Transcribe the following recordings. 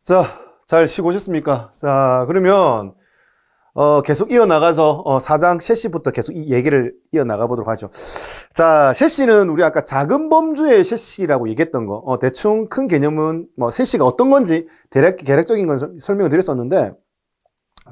자, 잘 쉬고 오셨습니까? 자, 그러면 계속 이어나가서 4장 셰시부터 계속 이 얘기를 이어나가 보도록 하죠. 자, 셰시는 우리 아까 작은 범주의 셰시라고 얘기했던 거, 대충 큰 개념은 뭐 셰시가 어떤 건지 대략적인 건 설명을 드렸었는데,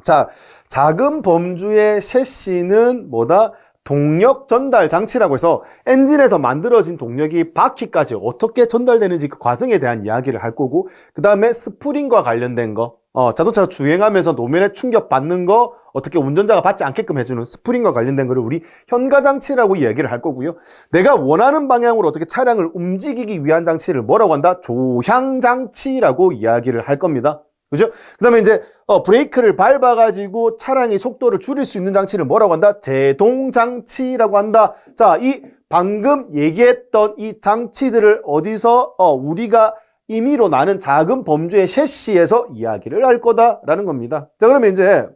자, 작은 범주의 셰시는 뭐다? 동력 전달 장치라고 해서 엔진에서 만들어진 동력이 바퀴까지 어떻게 전달되는지 그 과정에 대한 이야기를 할 거고, 그 다음에 스프링과 관련된 거, 자동차가 주행하면서 노면에 충격 받는 거 어떻게 운전자가 받지 않게끔 해주는 스프링과 관련된 거를 우리 현가 장치라고 이야기를 할 거고요. 내가 원하는 방향으로 어떻게 차량을 움직이기 위한 장치를 뭐라고 한다? 조향 장치라고 이야기를 할 겁니다. 그죠? 그 다음에 이제 브레이크를 밟아가지고 차량의 속도를 줄일 수 있는 장치를 뭐라고 한다? 제동장치라고 한다. 자, 이 방금 얘기했던 이 장치들을 어디서 우리가 임의로 나는 작은 범주의 셰시에서 이야기를 할 거다라는 겁니다. 자, 그러면 이제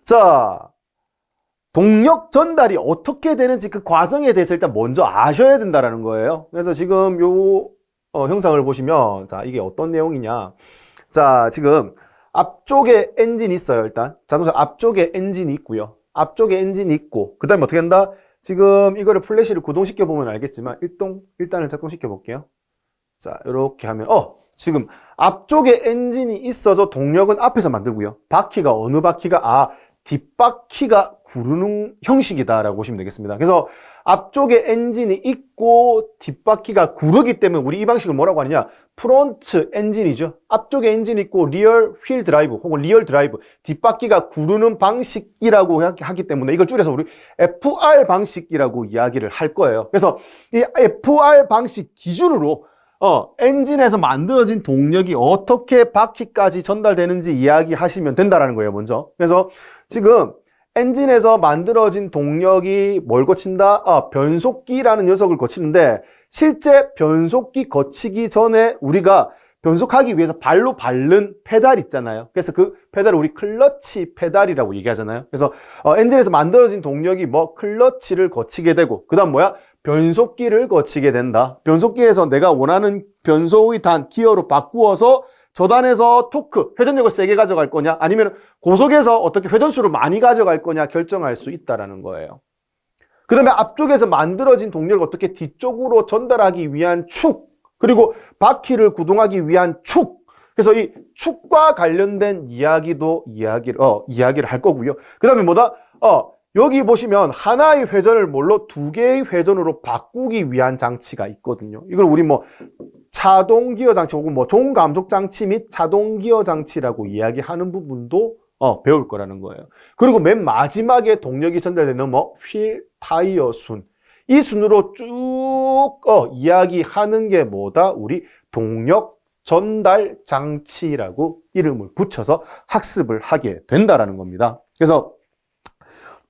자, 동력 전달이 어떻게 되는지 그 과정에 대해서 일단 먼저 아셔야 된다라는 거예요. 그래서 지금 요 형상을 보시면 자, 이게 어떤 내용이냐? 자, 지금 앞쪽에 엔진이 있어요. 일단 자동차 앞쪽에 엔진이 있고요. 앞쪽에 엔진이 있고 그 다음에 어떻게 한다? 지금 이거를 플래시를 구동시켜 보면 알겠지만 일단은 작동시켜 볼게요. 자, 이렇게 하면 지금 앞쪽에 엔진이 있어서 동력은 앞에서 만들고요. 바퀴가 어느 바퀴가? 뒷바퀴가 구르는 형식이다라고 보시면 되겠습니다. 그래서 앞쪽에 엔진이 있고 뒷바퀴가 구르기 때문에 우리 이 방식을 뭐라고 하느냐? 프론트 엔진이죠. 앞쪽에 엔진이 있고 리얼 휠 드라이브 혹은 리얼 드라이브, 뒷바퀴가 구르는 방식이라고 하기 때문에 이걸 줄여서 우리 FR 방식이라고 이야기를 할 거예요. 그래서 이 FR 방식 기준으로 엔진에서 만들어진 동력이 어떻게 바퀴까지 전달되는지 이야기하시면 된다라는 거예요, 먼저. 그래서 지금 엔진에서 만들어진 동력이 뭘 거친다? 변속기라는 녀석을 거치는데, 실제 변속기 거치기 전에 우리가 변속하기 위해서 발로 밟는 페달 있잖아요. 그래서 그 페달을 우리 클러치 페달이라고 얘기하잖아요. 그래서 엔진에서 만들어진 동력이 클러치를 거치게 되고, 그 다음 뭐야? 변속기를 거치게 된다. 변속기에서 내가 원하는 변속의 단, 기어로 바꾸어서 저단에서 토크, 회전력을 세게 가져갈 거냐, 아니면 고속에서 어떻게 회전수를 많이 가져갈 거냐 결정할 수 있다는 거예요. 그 다음에 앞쪽에서 만들어진 동력을 어떻게 뒤쪽으로 전달하기 위한 축, 그리고 바퀴를 구동하기 위한 축. 그래서 이 축과 관련된 이야기를 할 거고요. 그 다음에 뭐다? 여기 보시면 하나의 회전을 뭘로? 두 개의 회전으로 바꾸기 위한 장치가 있거든요. 이걸 우리 자동 기어 장치 혹은 종감속 장치 및 자동 기어 장치라고 이야기하는 부분도 배울 거라는 거예요. 그리고 맨 마지막에 동력이 전달되는 휠 타이어 순. 이 순으로 쭉 이야기하는 게 뭐다? 우리 동력 전달 장치라고 이름을 붙여서 학습을 하게 된다라는 겁니다. 그래서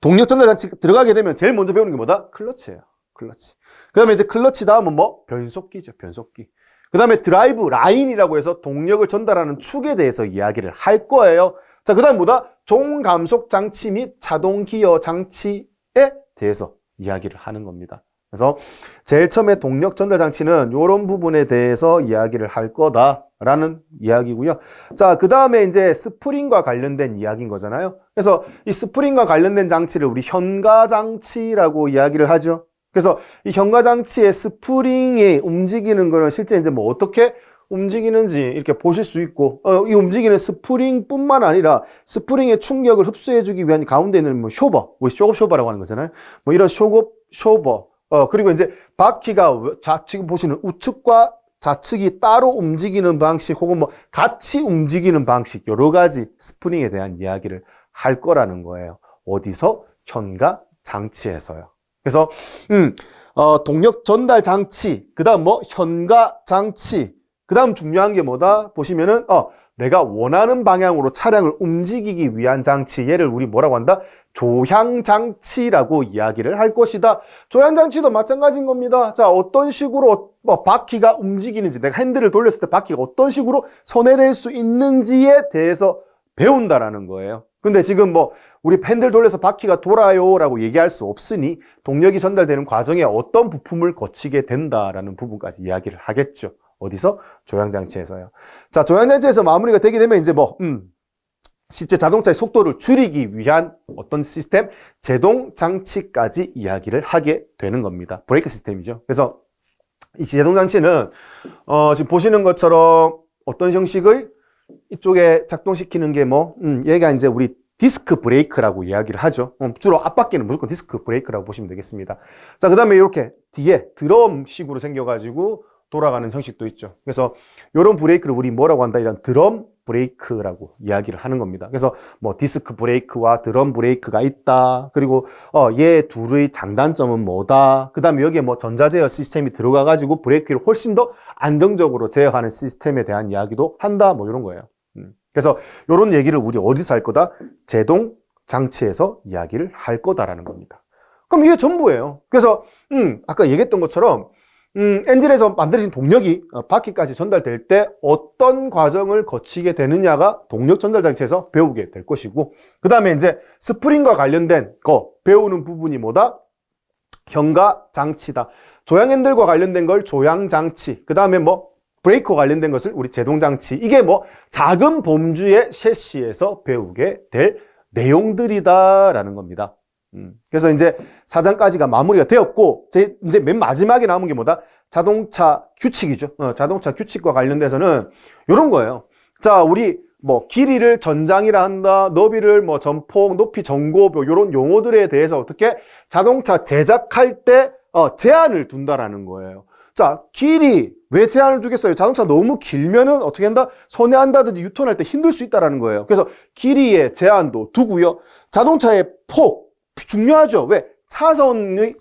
동력 전달 장치 들어가게 되면 제일 먼저 배우는 게 뭐다? 클러치예요. 클러치. 그 다음에 이제 클러치 다음은 변속기죠. 변속기. 그 다음에 드라이브 라인이라고 해서 동력을 전달하는 축에 대해서 이야기를 할 거예요. 자, 그 다음 뭐다? 종감속 장치 및 자동 기어 장치에 대해서 이야기를 하는 겁니다. 그래서 제일 처음에 동력 전달 장치는 이런 부분에 대해서 이야기를 할 거다라는 이야기고요. 자, 그 다음에 이제 스프링과 관련된 이야기인 거잖아요. 그래서 이 스프링과 관련된 장치를 우리 현가 장치라고 이야기를 하죠. 그래서 이 현가 장치의 스프링이 움직이는 거는 실제 이제 어떻게 움직이는지 이렇게 보실 수 있고, 이 움직이는 스프링뿐만 아니라 스프링의 충격을 흡수해주기 위한 가운데 있는 쇼버, 우리 쇼버라고 하는 거잖아요. 이런 쇼버. 그리고 이제 바퀴가 지금 보시는 우측과 좌측이 따로 움직이는 방식 혹은 같이 움직이는 방식, 여러 가지 스프링에 대한 이야기를 할 거라는 거예요. 어디서? 현가 장치에서요. 그래서 동력 전달 장치, 그 다음 현가 장치, 그 다음 중요한 게 뭐다? 보시면은 내가 원하는 방향으로 차량을 움직이기 위한 장치, 얘를 우리 뭐라고 한다? 조향장치라고 이야기를 할 것이다. 조향장치도 마찬가지인 겁니다. 자, 어떤 식으로 바퀴가 움직이는지, 내가 핸들을 돌렸을 때 바퀴가 어떤 식으로 손해될 수 있는지에 대해서 배운다라는 거예요. 근데 지금 우리 핸들 돌려서 바퀴가 돌아요 라고 얘기할 수 없으니 동력이 전달되는 과정에 어떤 부품을 거치게 된다라는 부분까지 이야기를 하겠죠. 어디서? 조향장치에서요. 자, 조향장치에서 마무리가 되게 되면 이제 실제 자동차의 속도를 줄이기 위한 어떤 시스템? 제동장치까지 이야기를 하게 되는 겁니다. 브레이크 시스템이죠. 그래서 이 제동장치는 지금 보시는 것처럼 어떤 형식의 이쪽에 작동시키는 게 얘가 이제 우리 디스크 브레이크라고 이야기를 하죠. 주로 앞바퀴는 무조건 디스크 브레이크라고 보시면 되겠습니다. 자, 그 다음에 이렇게 뒤에 드럼식으로 생겨가지고 돌아가는 형식도 있죠. 그래서 이런 브레이크를 우리 뭐라고 한다? 이런 드럼 브레이크라고 이야기를 하는 겁니다. 그래서 디스크 브레이크와 드럼 브레이크가 있다. 그리고 얘 둘의 장단점은 뭐다. 그 다음에 여기에 전자제어 시스템이 들어가가지고 브레이크를 훨씬 더 안정적으로 제어하는 시스템에 대한 이야기도 한다. 이런 거예요. 그래서 이런 얘기를 우리 어디서 할 거다? 제동 장치에서 이야기를 할 거다라는 겁니다. 그럼 이게 전부예요. 그래서 아까 얘기했던 것처럼 엔진에서 만들어진 동력이 바퀴까지 전달될 때 어떤 과정을 거치게 되느냐가 동력 전달 장치에서 배우게 될 것이고, 그 다음에 이제 스프링과 관련된 거 배우는 부분이 뭐다? 현가 장치다. 조향 핸들과 관련된 걸 조향 장치. 그 다음에 브레이크와 관련된 것을 우리 제동 장치. 이게 작은 범주의 셰시에서 배우게 될 내용들이다라는 겁니다. 그래서 이제 4장까지가 마무리가 되었고, 이제 맨 마지막에 남은 게 뭐다? 자동차 규칙이죠. 자동차 규칙과 관련돼서는 이런 거예요. 자, 우리 길이를 전장이라 한다, 너비를 전폭, 높이, 전고, 이런 용어들에 대해서 어떻게 자동차 제작할 때 제한을 둔다라는 거예요. 자, 길이 왜 제한을 두겠어요? 자동차 너무 길면은 어떻게 한다? 선회한다든지 유턴할 때 힘들 수 있다라는 거예요. 그래서 길이의 제한도 두고요. 자동차의 폭 중요하죠. 왜? 차선을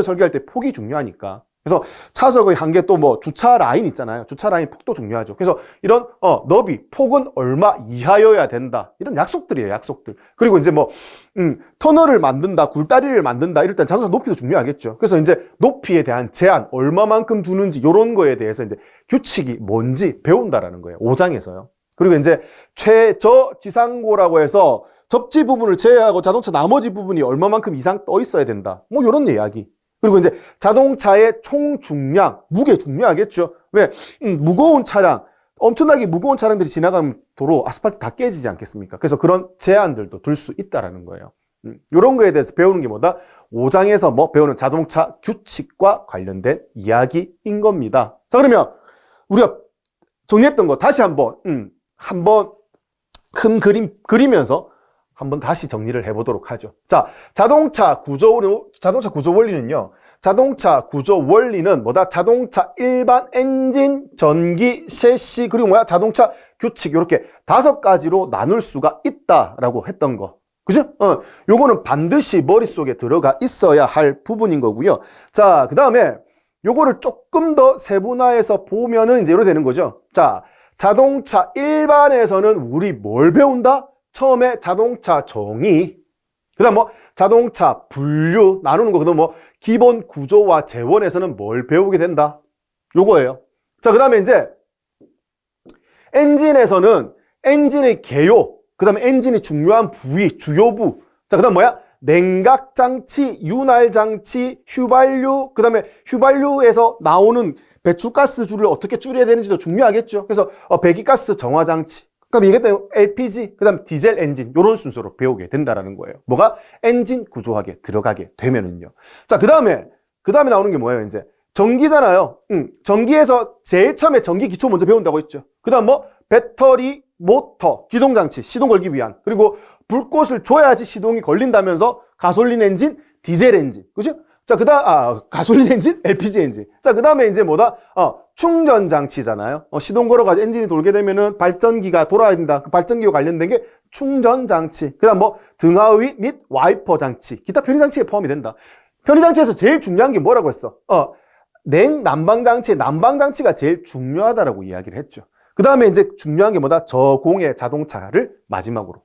설계할 때 폭이 중요하니까. 그래서 차석의 한계 또 주차 라인 있잖아요. 주차 라인 폭도 중요하죠. 그래서 이런 너비, 폭은 얼마 이하여야 된다. 이런 약속들이에요, 약속들. 그리고 이제 터널을 만든다, 굴다리를 만든다. 이럴 땐 자동차 높이도 중요하겠죠. 그래서 이제 높이에 대한 제한, 얼마만큼 두는지 이런 거에 대해서 이제 규칙이 뭔지 배운다라는 거예요. 5장에서요. 그리고 이제 최저지상고라고 해서 접지 부분을 제외하고 자동차 나머지 부분이 얼마만큼 이상 떠 있어야 된다. 이런 이야기. 그리고 이제 자동차의 총 중량, 무게 중요하겠죠. 왜? 무거운 차량, 엄청나게 무거운 차량들이 지나가면 도로 아스팔트 다 깨지지 않겠습니까? 그래서 그런 제한들도 둘 수 있다라는 거예요. 이런 거에 대해서 배우는 게 뭐다? 5장에서 배우는 자동차 규칙과 관련된 이야기인 겁니다. 자, 그러면 우리가 정리했던 거 다시 한번 큰 그림 그리면서 한번 다시 정리를 해보도록 하죠. 자, 자동차 구조 원리는요. 자동차 구조 원리는 뭐다? 자동차 일반 엔진, 전기, 셰시, 그리고 자동차 규칙, 이렇게 5가지로 나눌 수가 있다라고 했던 거. 그죠? 요거는 반드시 머릿속에 들어가 있어야 할 부분인 거고요. 자, 그 다음에 요거를 조금 더 세분화해서 보면은 이제 이렇게 되는 거죠. 자, 자동차 일반에서는 우리 뭘 배운다? 처음에 자동차 정의, 그 다음 자동차 분류, 나누는 거, 그 다음 기본 구조와 재원에서는 뭘 배우게 된다? 요거예요. 자, 그 다음에 이제 엔진에서는 엔진의 개요, 그 다음에 엔진의 중요한 부위, 주요부, 자, 그 다음 냉각장치, 윤활장치, 휘발유, 그 다음에 휘발유에서 나오는 배출가스 줄을 어떻게 줄여야 되는지도 중요하겠죠. 그래서 배기가스 정화장치, 그럼 이게 LPG, 그 다음 디젤 엔진, 요런 순서로 배우게 된다라는 거예요. 뭐가? 엔진 구조하게 들어가게 되면은요. 자, 그 다음에 나오는 게 뭐예요, 이제? 전기잖아요. 전기에서 제일 처음에 전기 기초 먼저 배운다고 했죠. 그 다음 배터리, 모터, 기동장치, 시동 걸기 위한. 그리고 불꽃을 줘야지 시동이 걸린다면서 가솔린 엔진, 디젤 엔진. 그죠? 자, 가솔린 엔진, LPG 엔진. 자, 그 다음에 이제 뭐다? 충전 장치잖아요. 시동 걸어가지고 엔진이 돌게 되면은 발전기가 돌아야 된다. 그 발전기와 관련된 게 충전 장치. 그 다음 등하의 및 와이퍼 장치. 기타 편의 장치에 포함이 된다. 편의 장치에서 제일 중요한 게 뭐라고 했어? 난방 장치, 난방 장치가 제일 중요하다라고 이야기를 했죠. 그 다음에 이제 중요한 게 뭐다? 저공해 자동차를 마지막으로.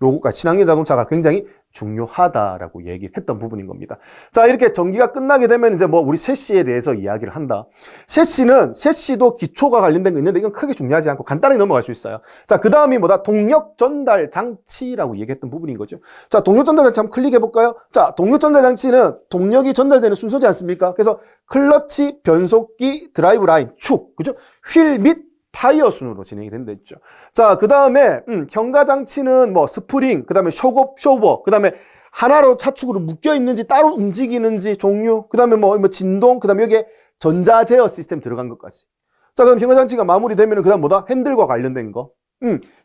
요거가 친환경 자동차가 굉장히 중요하다라고 얘기했던 부분인 겁니다. 자, 이렇게 전기가 끝나게 되면 이제 뭐 우리 셰시에 대해서 이야기를 한다. 셰시도 기초가 관련된 거 있는데 이건 크게 중요하지 않고 간단하게 넘어갈 수 있어요. 자, 그 다음이 뭐다? 동력 전달 장치라고 얘기했던 부분인 거죠. 자, 동력 전달 장치 한번 클릭해 볼까요? 자, 동력 전달 장치는 동력이 전달되는 순서지 않습니까? 그래서 클러치, 변속기, 드라이브 라인, 축, 그죠? 휠 및 타이어 순으로 진행이 된다 했죠. 자, 그 다음에 경과 장치는 뭐 스프링, 그 다음에 쇼버, 그 다음에 하나로 차축으로 묶여 있는지 따로 움직이는지 종류, 그 다음에 뭐 진동, 그 다음에 여기에 전자 제어 시스템 들어간 것까지. 자, 그럼 경과 장치가 마무리되면 그 다음 뭐다? 핸들과 관련된 거.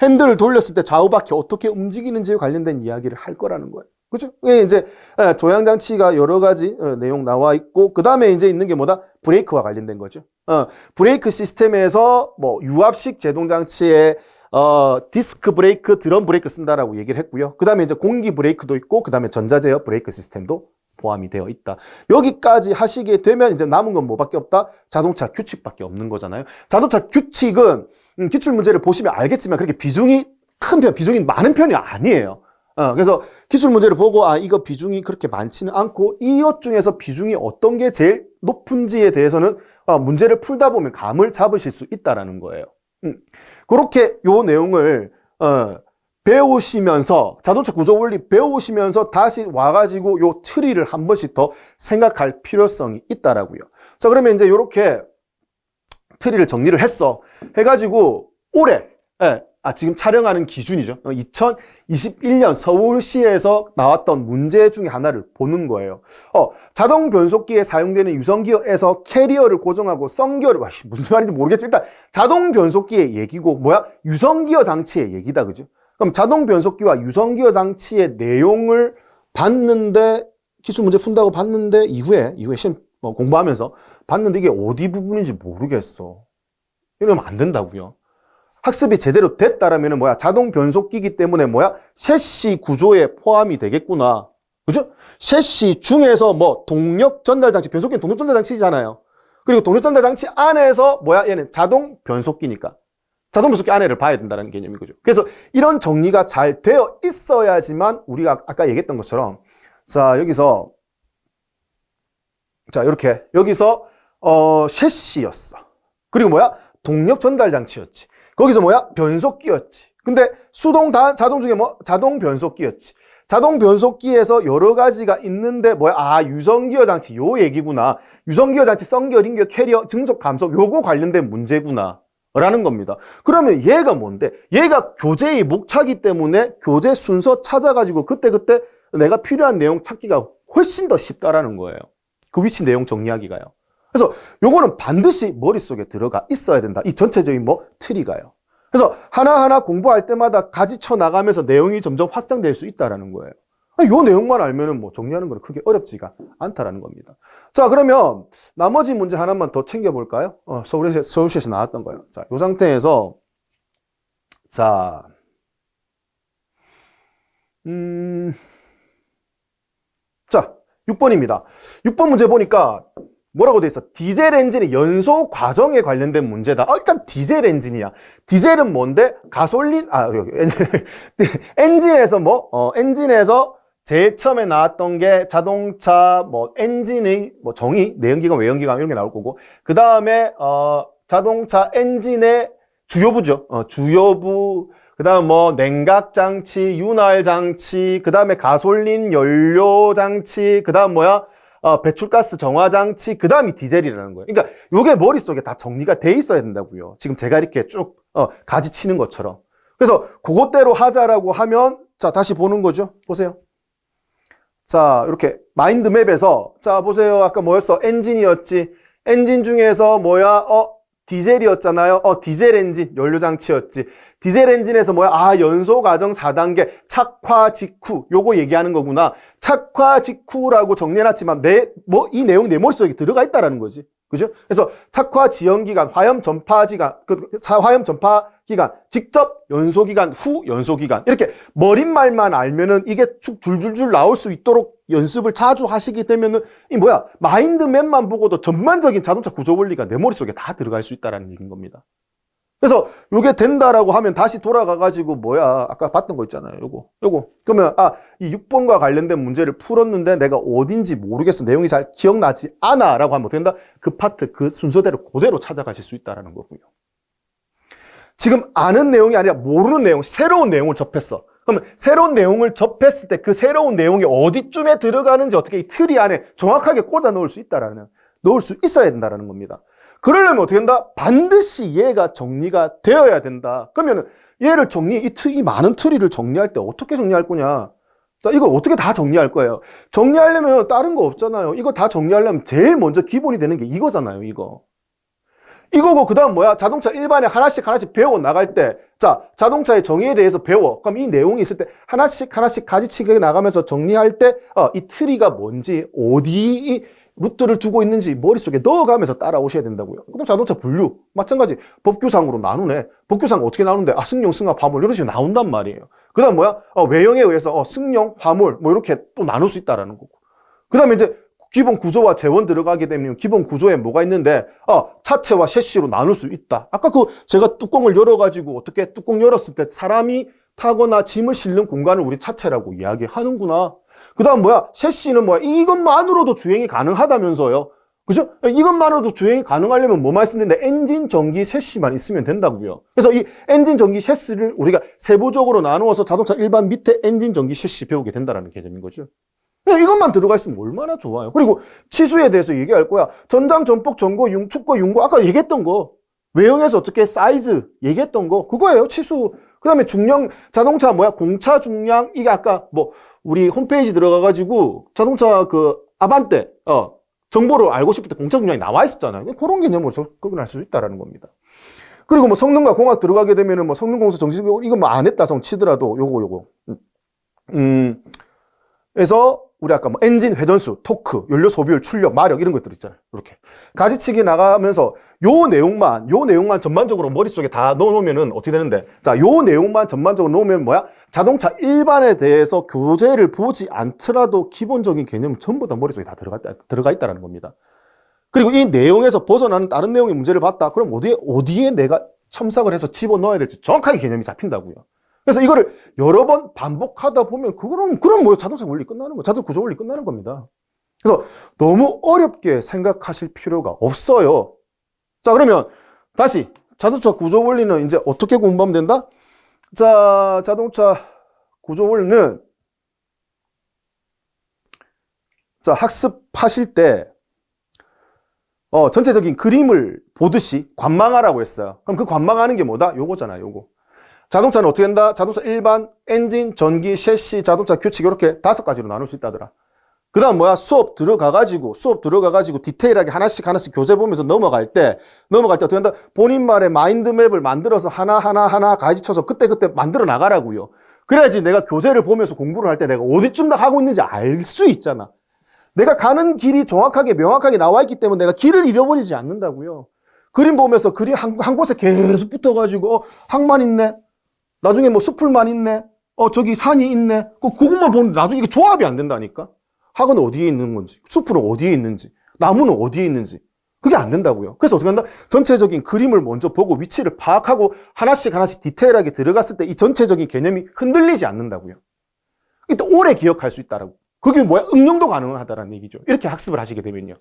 핸들을 돌렸을 때 좌우바퀴 어떻게 움직이는지에 관련된 이야기를 할 거라는 거예요. 그죠? 이제 조향장치가 여러 가지 내용 나와 있고, 그 다음에 이제 있는 게 뭐다? 브레이크와 관련된 거죠. 브레이크 시스템에서 뭐 유압식 제동장치에 디스크 브레이크, 드럼 브레이크 쓴다라고 얘기를 했고요. 그 다음에 이제 공기 브레이크도 있고, 그 다음에 전자제어 브레이크 시스템도 포함이 되어 있다. 여기까지 하시게 되면 이제 남은 건 뭐밖에 없다? 자동차 규칙밖에 없는 거잖아요. 자동차 규칙은 기출 문제를 보시면 알겠지만 그렇게 비중이 비중이 많은 편이 아니에요. 그래서 기출 문제를 보고 이거 비중이 그렇게 많지는 않고 이것 중에서 비중이 어떤 게 제일 높은지에 대해서는 문제를 풀다 보면 감을 잡으실 수 있다라는 거예요. 그렇게 요 내용을 배우시면서 자동차 구조 원리 배우시면서 다시 와가지고 요 트리를 한 번씩 더 생각할 필요성이 있다라고요. 자, 그러면 이제 요렇게 트리를 정리를 해가지고 올해 지금 촬영하는 기준이죠. 2021년 서울시에서 나왔던 문제 중에 하나를 보는 거예요. 자동 변속기에 사용되는 유성기어에서 캐리어를 고정하고 썬기어를, 무슨 말인지 모르겠죠. 일단 자동 변속기의 얘기고 유성기어 장치의 얘기다, 그죠? 그럼 자동 변속기와 유성기어 장치의 내용을 봤는데, 기출 문제 푼다고 봤는데, 이후에 시험 공부하면서 봤는데 이게 어디 부분인지 모르겠어. 이러면 안 된다고요. 학습이 제대로 됐다라면 자동 변속기이기 때문에 셰시 구조에 포함이 되겠구나. 그죠? 셰시 중에서 동력 전달 장치, 변속기는 동력 전달 장치잖아요. 그리고 동력 전달 장치 안에서 얘는 자동 변속기니까. 자동 변속기 안에를 봐야 된다는 개념인 거죠. 그래서 이런 정리가 잘 되어 있어야지만 우리가 아까 얘기했던 것처럼 자, 여기서 여기서 셰시였어. 그리고 동력 전달 장치였지. 거기서 변속기였지. 근데 자동 중에 자동 변속기였지. 자동 변속기에서 여러 가지가 있는데 유성기어 장치 요 얘기구나. 유성기어 장치, 썬기어, 링기어, 캐리어, 증속, 감속 요거 관련된 문제구나 라는 겁니다. 그러면 얘가 뭔데? 얘가 교재의 목차기 때문에 교재 순서 찾아가지고 그때그때 내가 필요한 내용 찾기가 훨씬 더 쉽다라는 거예요. 그 위치 내용 정리하기가요. 그래서 요거는 반드시 머릿속에 들어가 있어야 된다. 이 전체적인 트리가요. 그래서 하나하나 공부할 때마다 가지쳐 나가면서 내용이 점점 확장될 수 있다라는 거예요. 요 내용만 알면은 정리하는 건 크게 어렵지가 않다라는 겁니다. 자, 그러면 나머지 문제 하나만 더 챙겨볼까요? 서울시에서 나왔던 거예요. 자, 요 상태에서 자, 6번입니다. 6번 문제 보니까 뭐라고 돼 있어? 디젤 엔진의 연소 과정에 관련된 문제다. 일단 디젤 엔진이야. 디젤은 뭔데? 가솔린, 엔진에서 엔진에서 제일 처음에 나왔던 게 자동차 엔진의 정의, 내연기관, 외연기관 이런 게 나올 거고, 그 다음에 자동차 엔진의 주요부죠. 주요부, 그 다음 냉각장치, 윤활장치, 그 다음에 가솔린 연료장치, 그 다음 배출가스 정화장치, 그 다음이 디젤이라는 거예요. 그러니까 요게 머릿속에 다 정리가 돼 있어야 된다고요. 지금 제가 이렇게 쭉 가지 치는 것처럼. 그래서 그것대로 하자라고 하면 자, 다시 보는 거죠. 보세요. 자, 이렇게 마인드맵에서 자, 보세요. 아까 뭐였어? 엔진이었지. 엔진 중에서 디젤이었잖아요. 디젤 엔진, 연료장치였지. 디젤 엔진에서 연소 과정 4단계, 착화 직후. 요거 얘기하는 거구나. 착화 직후라고 정리해놨지만, 이 내용이 내 머릿속에 들어가 있다라는 거지. 그죠? 그래서 착화 지연 기간, 화염 전파 기간, 화염 전파 기간, 직접 연소 기간, 후 연소 기간. 이렇게 머릿말만 알면은 이게 쭉 줄줄줄 나올 수 있도록 연습을 자주 하시게 되면은 마인드맵만 보고도 전반적인 자동차 구조 원리가 내 머릿속에 다 들어갈 수 있다라는 얘기인 겁니다. 그래서 요게 된다라고 하면 다시 돌아가가지고 뭐야 아까 봤던 거 있잖아요. 요거 그러면 이 6번과 관련된 문제를 풀었는데 내가 어딘지 모르겠어. 내용이 잘 기억나지 않아 라고 하면 어떻게 된다? 그 파트 그 순서대로 그대로 찾아가실 수 있다는 거고요. 지금 아는 내용이 아니라 모르는 내용, 새로운 내용을 접했어. 그러면 새로운 내용을 접했을 때 그 새로운 내용이 어디쯤에 들어가는지 어떻게 이 틀이 안에 정확하게 꽂아 넣을 수 있어야 된다는 겁니다. 그러려면 어떻게 된다? 반드시 얘가 정리가 되어야 된다. 그러면 얘를 이 많은 트리를 정리할 때 어떻게 정리할 거냐? 자, 이걸 어떻게 다 정리할 거예요? 정리하려면 다른 거 없잖아요. 이거 다 정리하려면 제일 먼저 기본이 되는 게 이거잖아요, 이거고, 그 다음 뭐야? 자동차 일반에 하나씩 배워 나갈 때, 자, 자동차의 정의에 대해서 배워. 그럼 이 내용이 있을 때 하나씩 가지치기 나가면서 정리할 때, 이 트리가 뭔지, 어디 루트를 두고 있는지 머릿속에 넣어가면서 따라오셔야 된다고요. 그럼 자동차 분류, 마찬가지. 법규상으로 나누네. 법규상 어떻게 나누는데? 승용, 승합, 화물, 이런 식으로 나온단 말이에요. 그 다음 뭐야? 외형에 의해서, 승용, 화물, 뭐 이렇게 또 나눌 수 있다라는 거고. 그 다음에 이제, 기본 구조와 재원 들어가게 되면 기본 구조에 뭐가 있는데 차체와 셰시로 나눌 수 있다. 아까 제가 뚜껑을 열어가지고 어떻게 뚜껑 열었을 때 사람이 타거나 짐을 실는 공간을 우리 차체라고 이야기하는구나. 그 다음 뭐야? 셰시는 뭐야? 이것만으로도 주행이 가능하다면서요. 그죠? 이것만으로도 주행이 가능하려면 뭐 말씀드렸는데 엔진, 전기, 셰시만 있으면 된다고요. 그래서 이 엔진, 전기, 셰시를 우리가 세부적으로 나누어서 자동차 일반 밑에 엔진, 전기, 셰시 배우게 된다는 개념인 거죠. 이것만 들어가 있으면 얼마나 좋아요. 그리고 치수에 대해서 얘기할 거야. 전장, 전폭, 전고, 축고, 융고 아까 얘기했던 거. 외형에서 어떻게 사이즈 얘기했던 거 그거예요. 치수. 그 다음에 중량 자동차 공차 중량 이게 아까 우리 홈페이지 들어가가지고 자동차 아반떼 정보를 알고 싶을 때 공차 중량이 나와 있었잖아요. 그런 개념으로 접근할 수 있다는 겁니다. 그리고 성능과 공학 들어가게 되면은 성능 공수 정식 이거 안 했다 성 치더라도 요거 그래서 우리 아까 엔진 회전수, 토크, 연료 소비율, 출력, 마력 이런 것들 있잖아요. 이렇게 가지치기 나가면서 요 내용만 전반적으로 머릿속에 다 넣어놓으면은 어떻게 되는데? 자, 요 내용만 전반적으로 넣으면 뭐야? 자동차 일반에 대해서 교재를 보지 않더라도 기본적인 개념은 전부 다 머릿속에 다 들어가 있다는 겁니다. 그리고 이 내용에서 벗어나는 다른 내용의 문제를 봤다. 그럼 어디에 내가 첨삭을 해서 집어넣어야 될지 정확하게 개념이 잡힌다고요. 그래서 이거를 여러 번 반복하다 보면 그럼 자동차 원리 끝나는 거예요. 자동차 구조 원리 끝나는 겁니다. 그래서 너무 어렵게 생각하실 필요가 없어요. 자, 그러면 다시 자동차 구조 원리는 이제 어떻게 공부하면 된다? 자, 자동차 구조 원리는 자, 학습하실 때 전체적인 그림을 보듯이 관망하라고 했어요. 그럼 그 관망하는 게 뭐다? 요거잖아요, 요거. 자동차는 어떻게 된다? 자동차 일반, 엔진, 전기, 셰시, 자동차 규칙 이렇게 5가지로 나눌 수 있다더라. 그 다음 수업 들어가가지고 디테일하게 하나씩 교재 보면서 넘어갈 때 어떻게 한다? 본인만의 마인드맵을 만들어서 하나 가지쳐서 그때 만들어 나가라고요. 그래야지 내가 교재를 보면서 공부를 할 때 내가 어디쯤 다 하고 있는지 알 수 있잖아. 내가 가는 길이 정확하게 명확하게 나와 있기 때문에 내가 길을 잃어버리지 않는다고요. 그림 보면서 그림 한 곳에 계속 붙어가지고 항만 있네. 나중에 숲풀만 있네. 저기 산이 있네. 그것만 보는데 나중에 이게 조합이 안 된다니까. 학은 어디에 있는 건지, 숲풀은 어디에 있는지, 나무는 어디에 있는지. 그게 안 된다고요. 그래서 어떻게 한다? 전체적인 그림을 먼저 보고 위치를 파악하고 하나씩 디테일하게 들어갔을 때 이 전체적인 개념이 흔들리지 않는다고요. 이때 오래 기억할 수 있다라고. 그게 응용도 가능하다라는 얘기죠. 이렇게 학습을 하시게 되면요.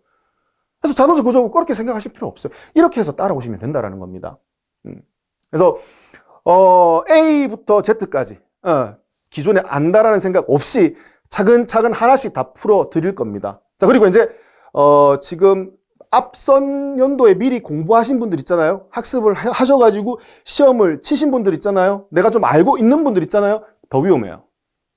그래서 자동차 구조고 그렇게 생각하실 필요 없어요. 이렇게 해서 따라오시면 된다라는 겁니다. 그래서 A부터 Z까지 기존에 안다라는 생각 없이 차근차근 하나씩 다 풀어 드릴 겁니다. 자, 그리고 이제 지금 앞선 연도에 미리 공부하신 분들 있잖아요. 학습을 하셔가지고 시험을 치신 분들 있잖아요. 내가 좀 알고 있는 분들 있잖아요. 더 위험해요.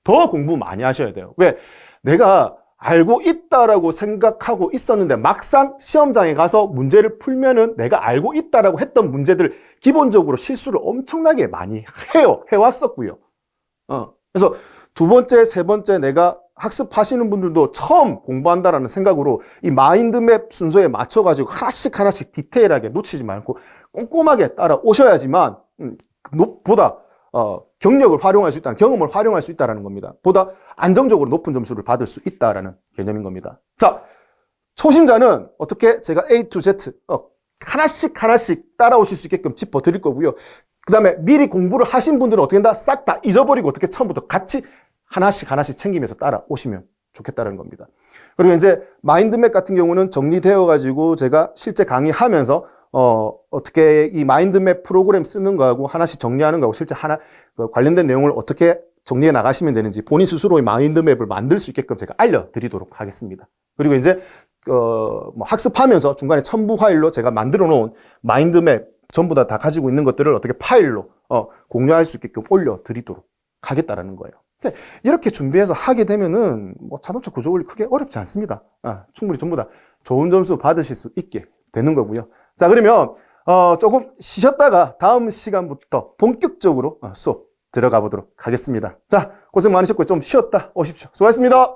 더 공부 많이 하셔야 돼요. 왜? 내가 알고 있다라고 생각하고 있었는데 막상 시험장에 가서 문제를 풀면은 내가 알고 있다라고 했던 문제들 기본적으로 실수를 엄청나게 많이 해왔었고요. 그래서 두 번째, 세 번째 내가 학습하시는 분들도 처음 공부한다라는 생각으로 이 마인드맵 순서에 맞춰가지고 하나씩 디테일하게 놓치지 말고 꼼꼼하게 따라오셔야지만 보다 경력을 활용할 수 있다는, 경험을 활용할 수 있다는 겁니다. 보다 안정적으로 높은 점수를 받을 수 있다는 개념인 겁니다. 자, 초심자는 어떻게 제가 A to Z 하나씩 하나씩 따라오실 수 있게끔 짚어드릴 거고요. 그 다음에 미리 공부를 하신 분들은 어떻게 한다? 싹 다 잊어버리고 어떻게 처음부터 같이 하나씩 하나씩 챙기면서 따라오시면 좋겠다는 겁니다. 그리고 이제 마인드맵 같은 경우는 정리되어 가지고 제가 실제 강의하면서 어떻게 이 마인드맵 프로그램 쓰는 거하고 하나씩 정리하는 거하고 실제 관련된 내용을 어떻게 정리해 나가시면 되는지 본인 스스로의 마인드맵을 만들 수 있게끔 제가 알려드리도록 하겠습니다. 그리고 이제 뭐 학습하면서 중간에 첨부 파일로 제가 만들어 놓은 마인드맵 전부 다 가지고 있는 것들을 어떻게 파일로 공유할 수 있게끔 올려드리도록 하겠다라는 거예요. 이렇게 준비해서 하게 되면은 뭐 자동차 구조 원리 크게 어렵지 않습니다. 충분히 전부 다 좋은 점수 받으실 수 있게 되는 거고요. 자, 그러면 조금 쉬셨다가 다음 시간부터 본격적으로 수업 들어가 보도록 하겠습니다. 자, 고생 많으셨고 좀 쉬었다 오십시오. 수고하셨습니다.